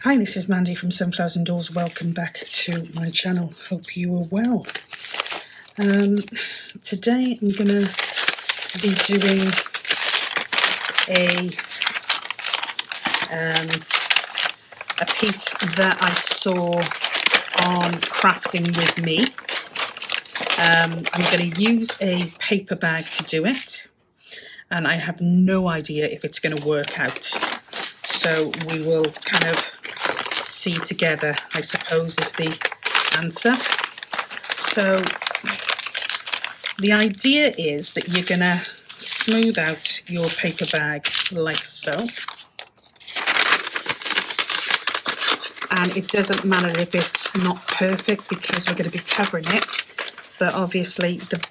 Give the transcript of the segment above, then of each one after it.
Hi, this is Mandy from Sunflowers and Doors. Welcome back to my channel. Hope you are well. Today I'm going to be doing a piece that I saw on Crafting With Me. I'm going to use a paper bag to do it, and I have no idea if it's going to work out. So we will kind of see together, I suppose, is the answer. So the idea is that you're going to smooth out your paper bag like so. And it doesn't matter if it's not perfect because we're going to be covering it. But obviously the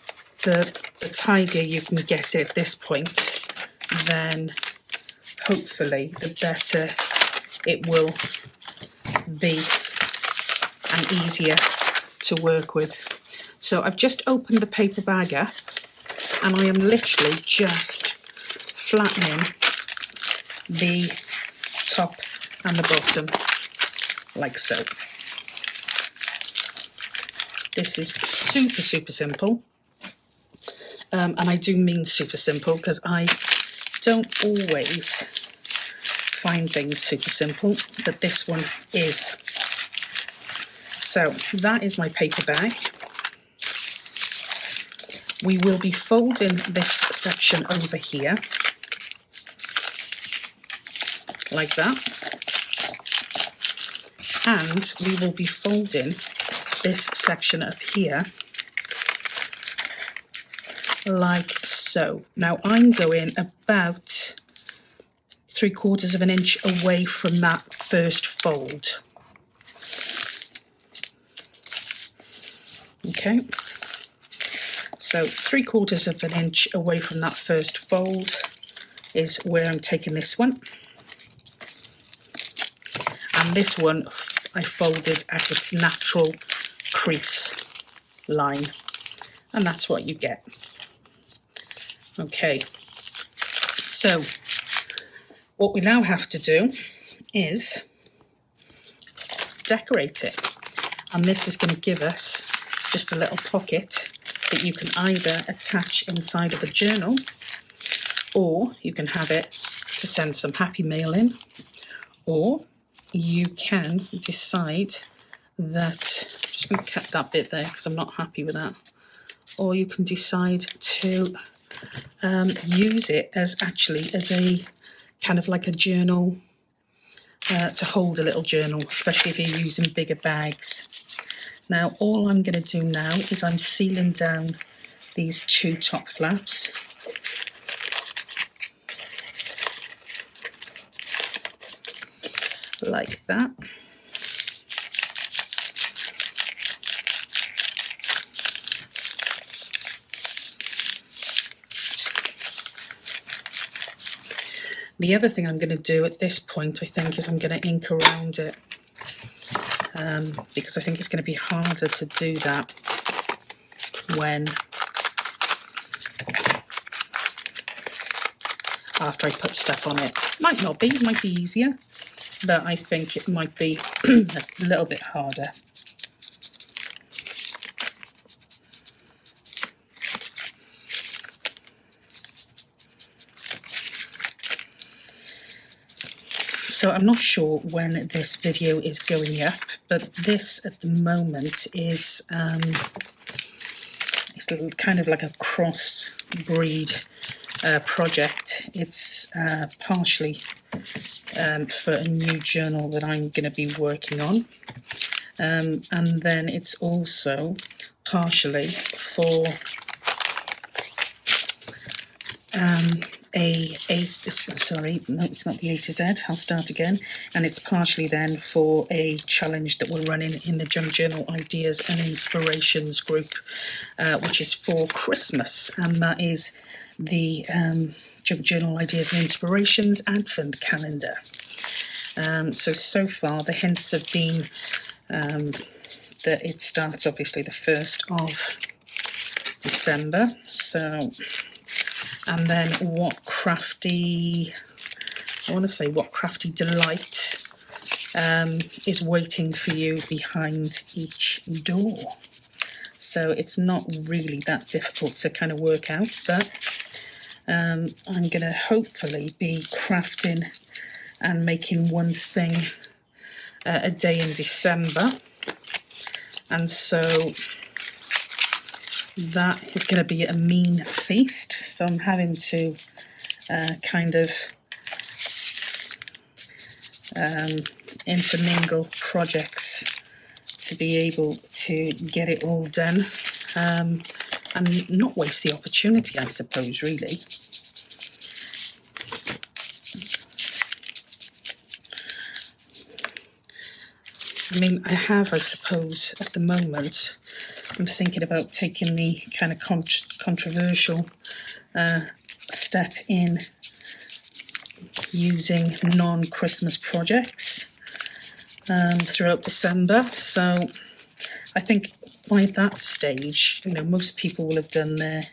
tidier you can get it at this point, then hopefully the better it will be and easier to work with. So I've just opened the paper bag up and I am literally just flattening the top and the bottom like so. This is super simple, and I do mean super simple because I don't always find things super simple, but this one is. So that is my paper bag. We will be folding this section over here like that, and we will be folding this section up here like so. Now I'm going about 3/4 of an inch away from that first fold. Okay, so 3/4 of an inch away from that first fold is where I'm taking this one. And this one I folded at its natural crease line, and that's what you get. Okay, so what we now have to do is decorate it, and this is going to give us just a little pocket that you can either attach inside of a journal, or you can have it to send some happy mail in, or you can decide that, I'm just going to cut that bit there because I'm not happy with that, or you can decide to use it as a kind of like a journal, to hold a little journal, especially if you're using bigger bags. Now all I'm going to do now is I'm sealing down these two top flaps. Like that. The other thing I'm going to do at this point, I think, is I'm going to ink around it, because I think it's going to be harder to do that when after I put stuff on it. Might not be, it might be easier, but I think it might be a little bit harder. So I'm not sure when this video is going up, but this at the moment is it's kind of like a cross-breed project. It's partially for a new journal that I'm going to be working on, and then it's also partially for sorry, no, it's not the A to Z, I'll start again, and it's partially then for a challenge that we're running in the Junk Journal Ideas and Inspirations group, which is for Christmas, and that is the Junk Journal Ideas and Inspirations Advent Calendar. So far the hints have been that it starts obviously the 1st of December, so, and then what Crafty I want to say what crafty delight is waiting for you behind each door. So it's not really that difficult to kind of work out, but I'm going to hopefully be crafting and making one thing a day in December. And so that is going to be a mean feast. So I'm having to kind of intermingle projects to be able to get it all done and not waste the opportunity, I suppose, really. I mean, I suppose, at the moment, I'm thinking about taking the kind of controversial step in using non-Christmas projects throughout December. So I think by that stage, you know, most people will have done their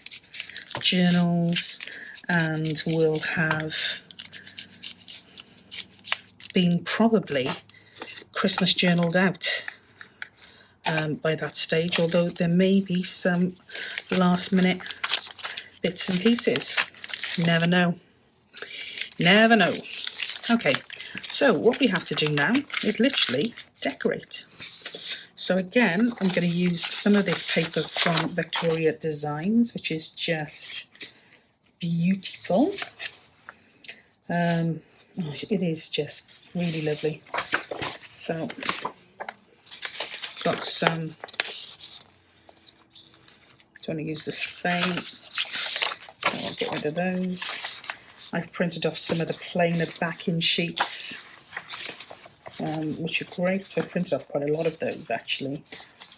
journals and will have been probably Christmas journaled out by that stage, although there may be some last minute bits and pieces. You never know. Never know. Okay, so what we have to do now is literally decorate. So again, I'm going to use some of this paper from Victoria Designs, which is just beautiful. It is just really lovely. So, got some, do you want to use the same? So I'll get rid of those. I've printed off some of the plainer backing sheets, which are great. So I've printed off quite a lot of those actually.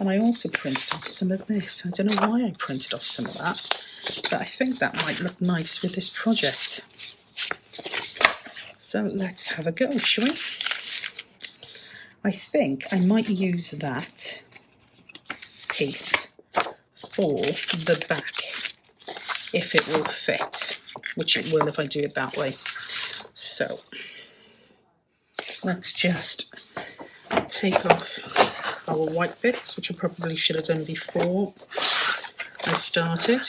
And I also printed off some of this. I don't know why I printed off some of that, but I think that might look nice with this project. So let's have a go, shall we? I think I might use that piece for the back, if it will fit, which it will if I do it that way. So let's just take off our white bits, which I probably should have done before I started.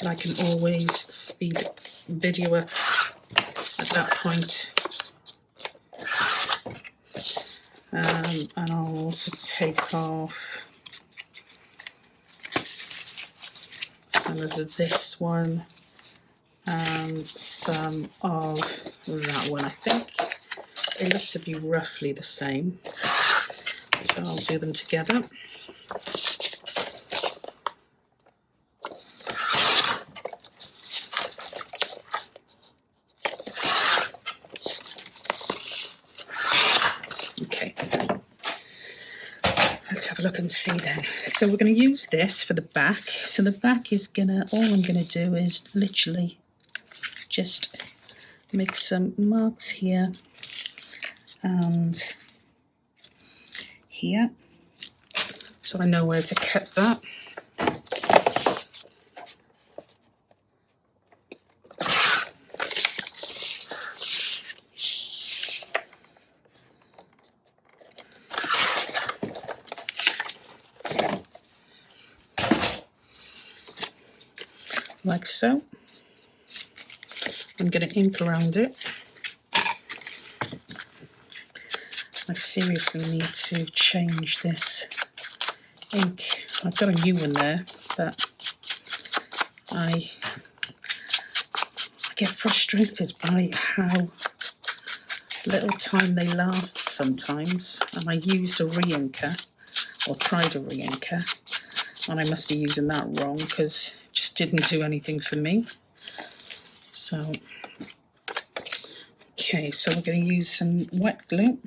But I can always speed video up at that point. And I'll also take off some of this one and some of that one. I think they look to be roughly the same, so I'll do them together. Okay, let's have a look and see then. So we're going to use this for the back. So the back is all I'm going to do is literally just make some marks here and here, so I know where to cut that. Like so. I'm going to ink around it. I seriously need to change this ink. I've got a new one there, but I get frustrated by how little time they last sometimes. And I used a re-inker, or tried a re-inker, and I must be using that wrong because it just didn't do anything for me. So, okay, so we're going to use some wet glue.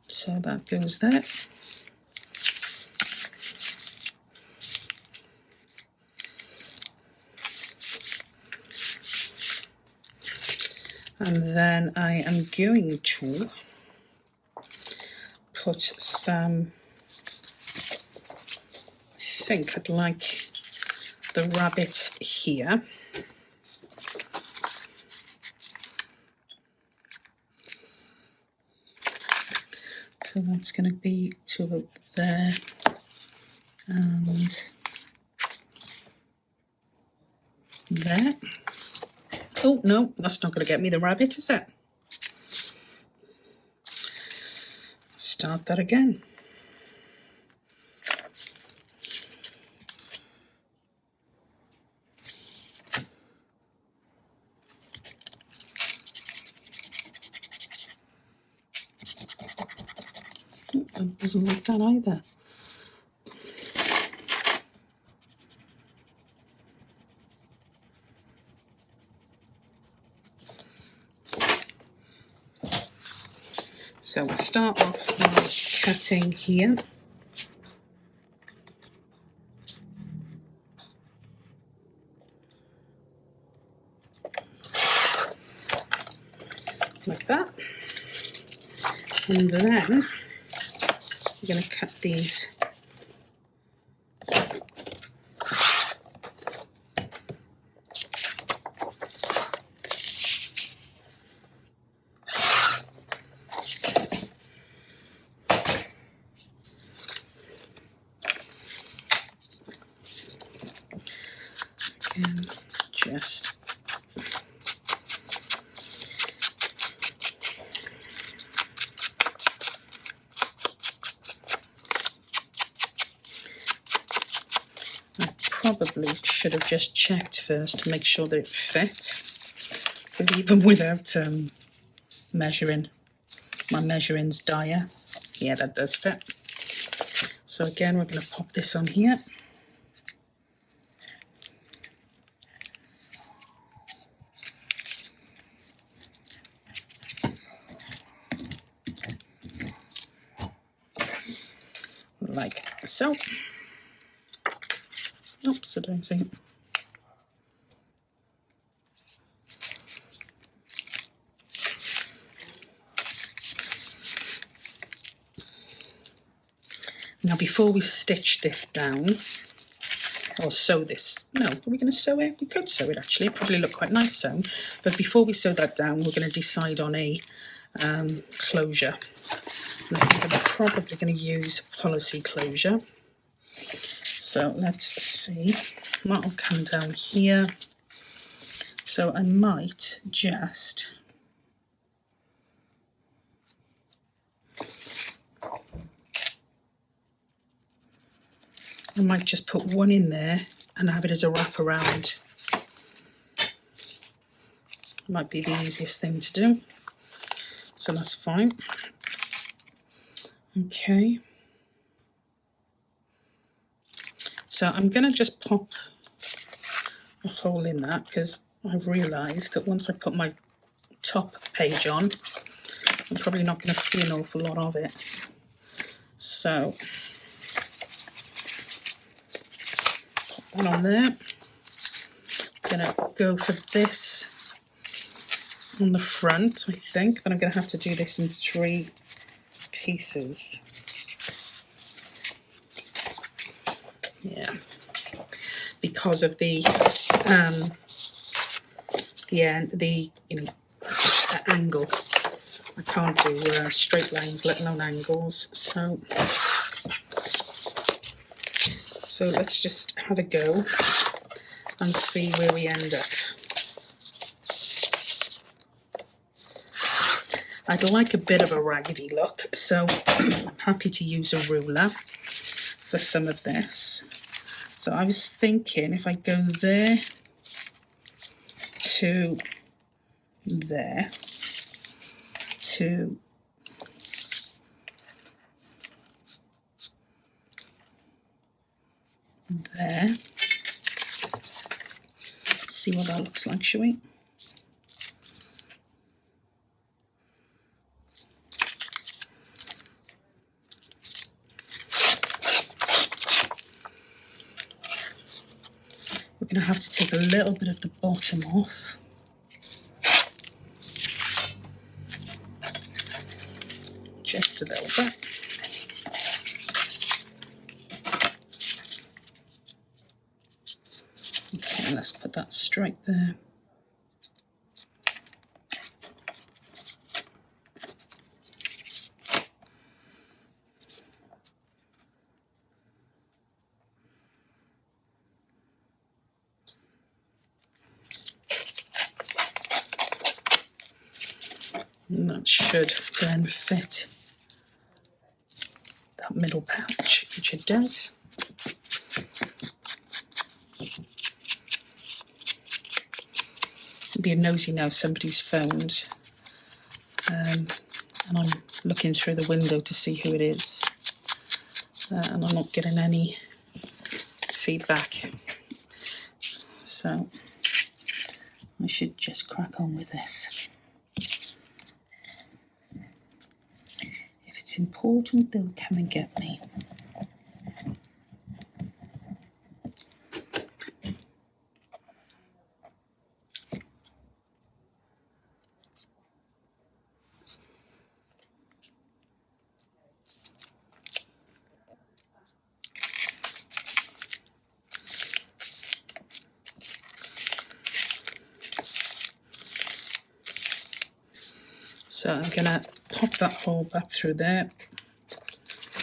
So that goes there. And then I am going to put some, I think I'd like the rabbit here. So that's going to be to about there, and there. Oh no, that's not going to get me the rabbit, is it? Start that again. Oh, that doesn't like that either. So we'll start off by cutting here. Like that. And then we're going to cut these and just probably should have just checked first to make sure that it fit, because even without measuring, my measuring's dire. Yeah, that does fit. So again, we're going to pop this on here. Like so. Oops, I don't see it. Now before we stitch this down, or sew this, no, are we going to sew it? We could sew it actually, it'd probably look quite nice sewn. But before we sew that down, we're going to decide on a closure. And I think I'm probably going to use policy closure. So let's see, that'll come down here. So I might just put one in there and have it as a wraparound. Might be the easiest thing to do. So that's fine. Okay. So I'm going to just pop a hole in that, because I've realised that once I put my top page on, I'm probably not going to see an awful lot of it. So pop that on there. I'm going to go for this on the front, I think, but I'm going to have to do this in 3 pieces. Yeah, because of the angle. I can't do straight lines, let alone angles. So let's just have a go and see where we end up. I'd like a bit of a raggedy look, so I'm happy to use a ruler for some of this. So I was thinking if I go there to there to there, see what that looks like, shall we? We're going to have to take a little bit of the bottom off. just a little bit. Okay, let's put that straight there. And that should then fit that middle pouch, which it does. Being nosy now, somebody's phoned, and I'm looking through the window to see who it is, and I'm not getting any feedback, so I should just crack on with this. If it's important, they'll come and get me. So I'm going to pop that hole back through there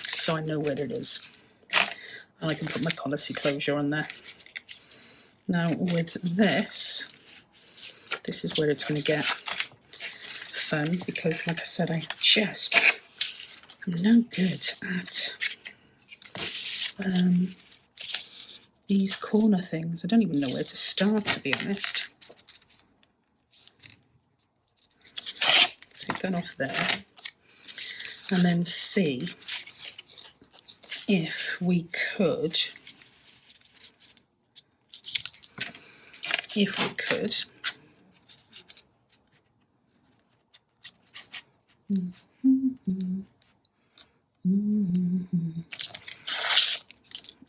so I know where it is. And I can put my policy closure on there. Now with this is where it's going to get fun, because like I said, I just am no good at these corner things. I don't even know where to start, to be honest. Take that off there and then see if we could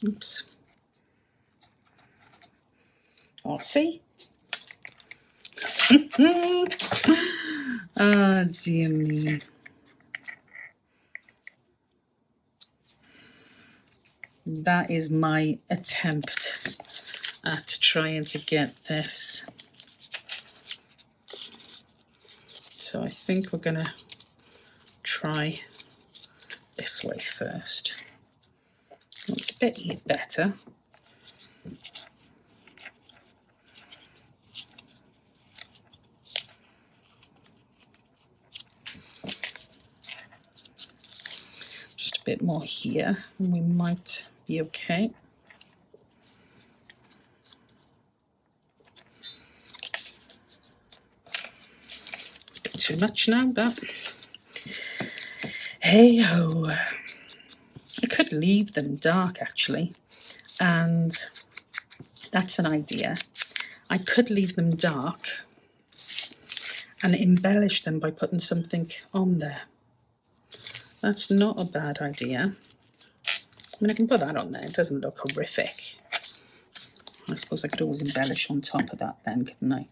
oops, I'll see. Oh, dear me. That is my attempt at trying to get this. So I think we're going to try this way first. It's a bit better. Just a bit more here, and we might be okay. It's a bit too much now, but hey ho. I could leave them dark actually, and that's an idea. I could leave them dark and embellish them by putting something on there. That's not a bad idea. I mean, I can put that on there. It doesn't look horrific. I suppose I could always embellish on top of that then, couldn't I?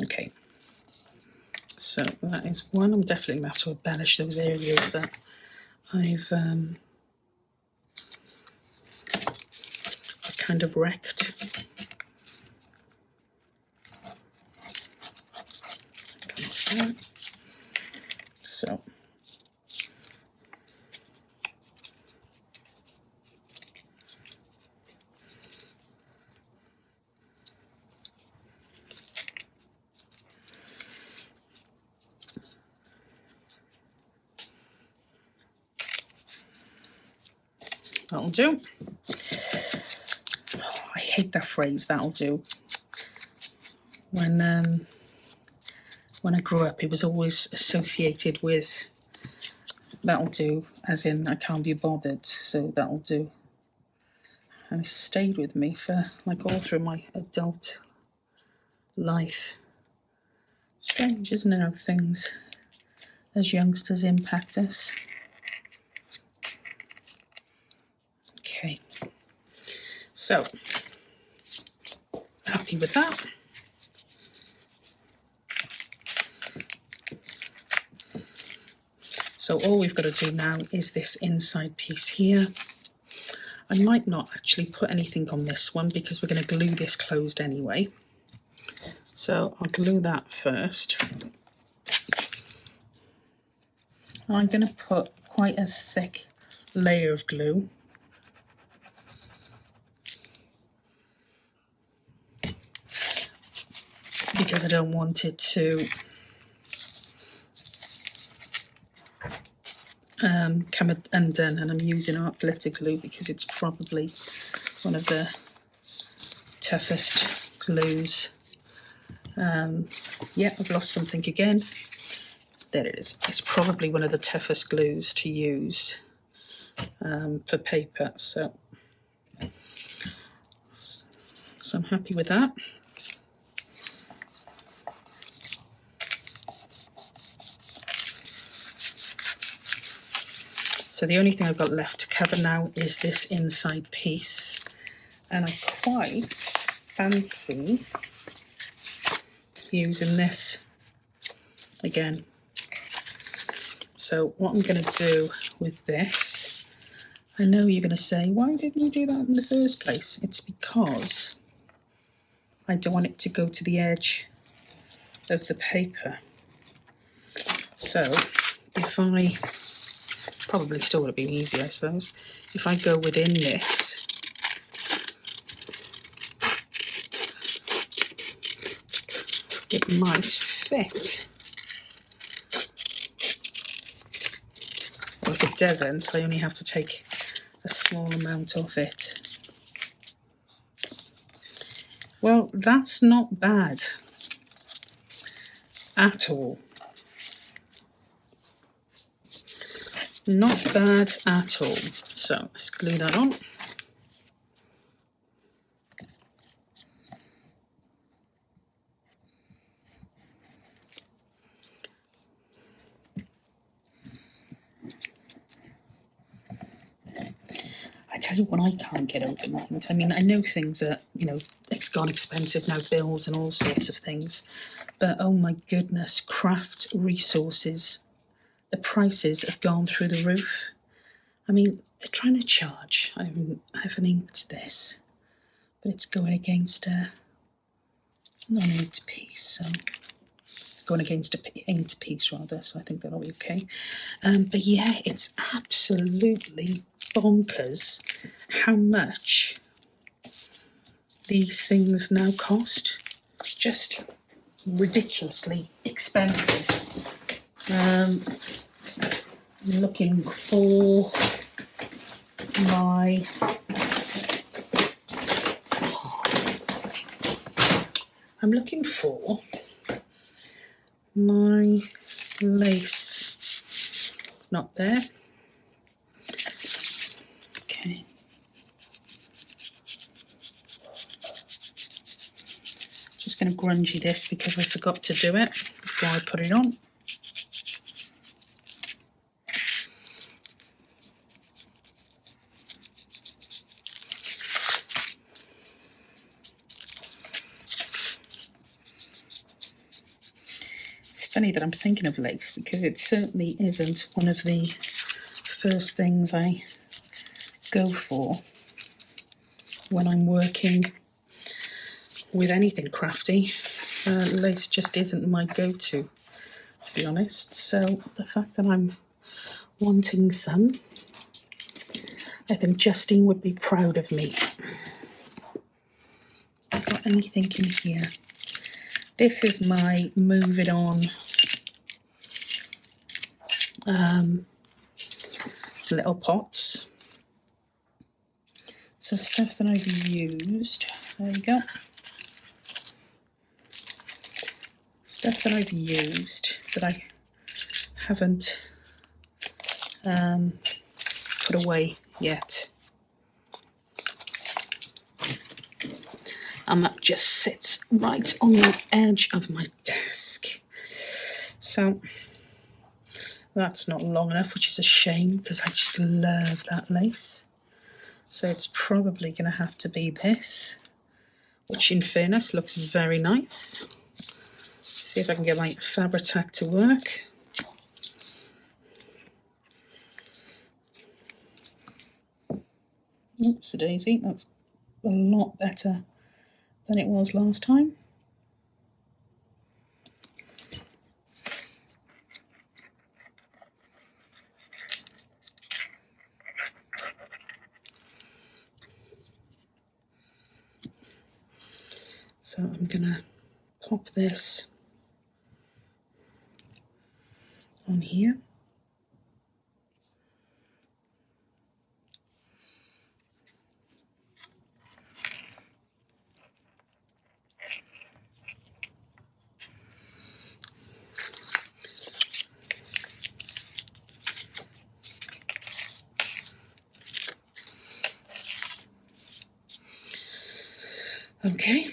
Okay. So that is one. I'm definitely going to have to embellish those areas that I've kind of wrecked. So that'll do. Oh, I hate that phrase, that'll do. When I grew up, it was always associated with that'll do, as in I can't be bothered, so that'll do. And it stayed with me for like all through my adult life. Strange, isn't it, how things as youngsters impact us. Okay, so happy with that. So all we've got to do now is this inside piece here. I might not actually put anything on this one because we're going to glue this closed anyway. So I'll glue that first. I'm going to put quite a thick layer of glue. Because I don't want it to come undone, and I'm using art glitter glue because it's probably one of the toughest glues. Yeah, I've lost something again. There it is. It's probably one of the toughest glues to use for paper, so I'm happy with that. So the only thing I've got left to cover now is this inside piece, and I quite fancy using this again. So what I'm going to do with this, I know you're going to say, why didn't you do that in the first place? It's because I don't want it to go to the edge of the paper. So if I, probably still would have been easy, I suppose, if I go within this, it might fit. Or if it doesn't, I only have to take a small amount of it. Well, that's not bad at all. Not bad at all. So let's glue that on. I tell you what, I can't get over mint. I mean, I know things are, it's gone expensive now, bills and all sorts of things. But oh my goodness, craft resources, the prices have gone through the roof. I mean, they're trying to charge. I haven't inked this, but it's going against a non-inked piece, so going against a inked piece rather, so I think that'll be okay. But yeah, it's absolutely bonkers how much these things now cost. Just ridiculously expensive. I'm looking for my lace. It's not there. Okay. Just going to grungy this because I forgot to do it before I put it on. Funny that I'm thinking of lace because it certainly isn't one of the first things I go for when I'm working with anything crafty. Lace just isn't my go-to, to be honest. So the fact that I'm wanting some, I think Justine would be proud of me. Got anything in here? This is my Move It On little pots. So stuff that I've used. There we go. Stuff that I've used that I haven't put away yet. And that just sits right on the edge of my desk. So that's not long enough, which is a shame because I just love that lace. So it's probably going to have to be this, which in fairness looks very nice. See if I can get my Fabri-Tac to work. Oops, a daisy, that's a lot better than it was last time. So I'm gonna pop this on here. Okay.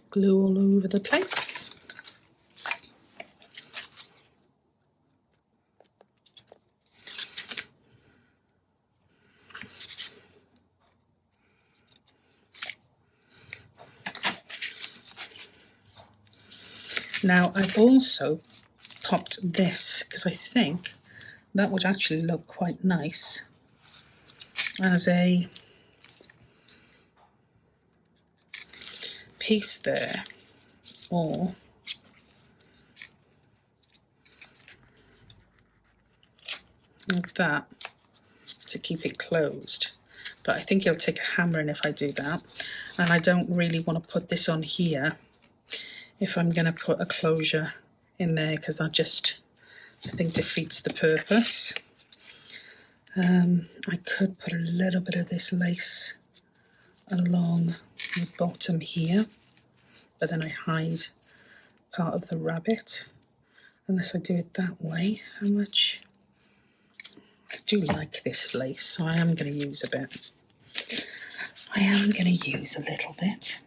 Glue all over the place. Now I've also popped this because I think that would actually look quite nice as a piece there, or like that to keep it closed. But I think it'll take a hammering if I do that, and I don't really want to put this on here if I'm going to put a closure in there, because that just, I think, defeats the purpose. I could put a little bit of this lace along the bottom here, but then I hide part of the rabbit unless I do it that way. How much? I do like this lace, so I am going to use a bit. I am going to use a little bit.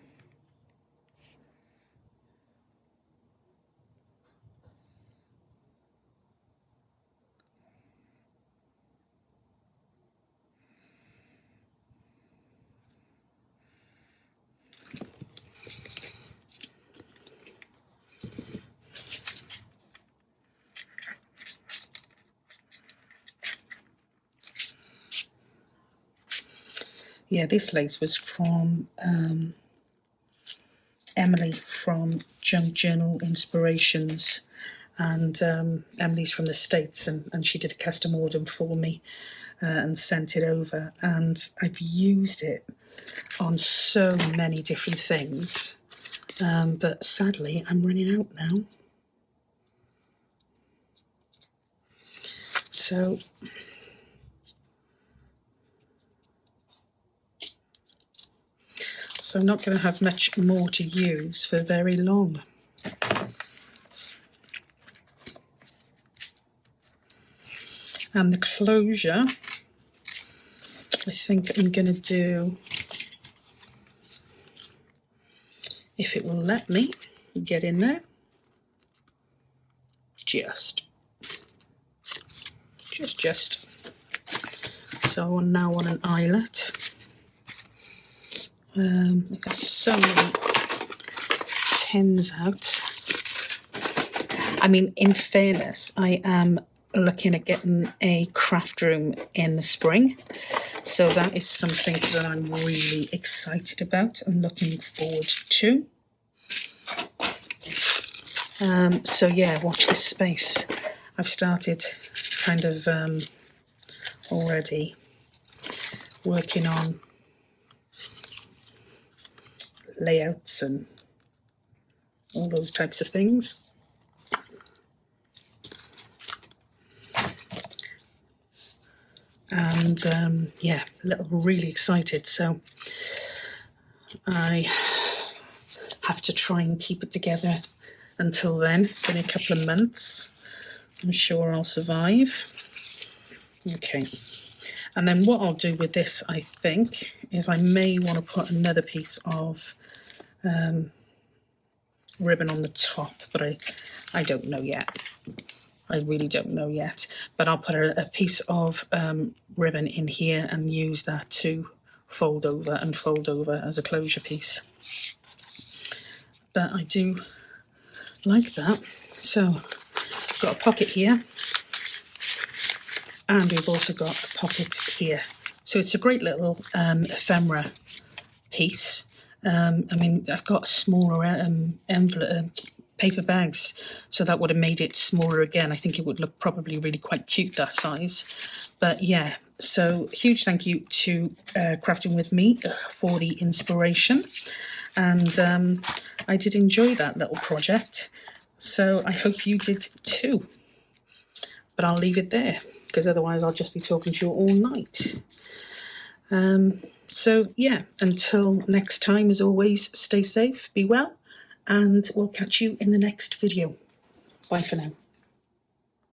Yeah, this lace was from Emily from Junk Journal Inspirations, and Emily's from the States, and she did a custom order for me and sent it over, and I've used it on so many different things, but sadly I'm running out now. So I'm not going to have much more to use for very long. And the closure, I think I'm going to do, if it will let me get in there, just. So now on an eyelet. I've got so many tins out. I mean, in fairness, I am looking at getting a craft room in the spring. So that is something that I'm really excited about and looking forward to. So yeah, watch this space. I've started kind of already working on layouts and all those types of things. And yeah, really excited. So I have to try and keep it together until then. It's only a couple of months. I'm sure I'll survive. Okay. And then what I'll do with this, I think, is I may want to put another piece of ribbon on the top, but I don't know yet. I really don't know yet, but I'll put a piece of ribbon in here and use that to fold over and fold over as a closure piece. But I do like that. So I've got a pocket here, and we've also got a pocket here. So it's a great little ephemera piece. I mean, I've got smaller paper bags, so that would have made it smaller again. I think it would look probably really quite cute that size. But yeah, so huge thank you to Crafting With Me for the inspiration. And I did enjoy that little project. So I hope you did too. But I'll leave it there, because otherwise I'll just be talking to you all night. So yeah, until next time, as always, stay safe, be well, and we'll catch you in the next video. Bye for now.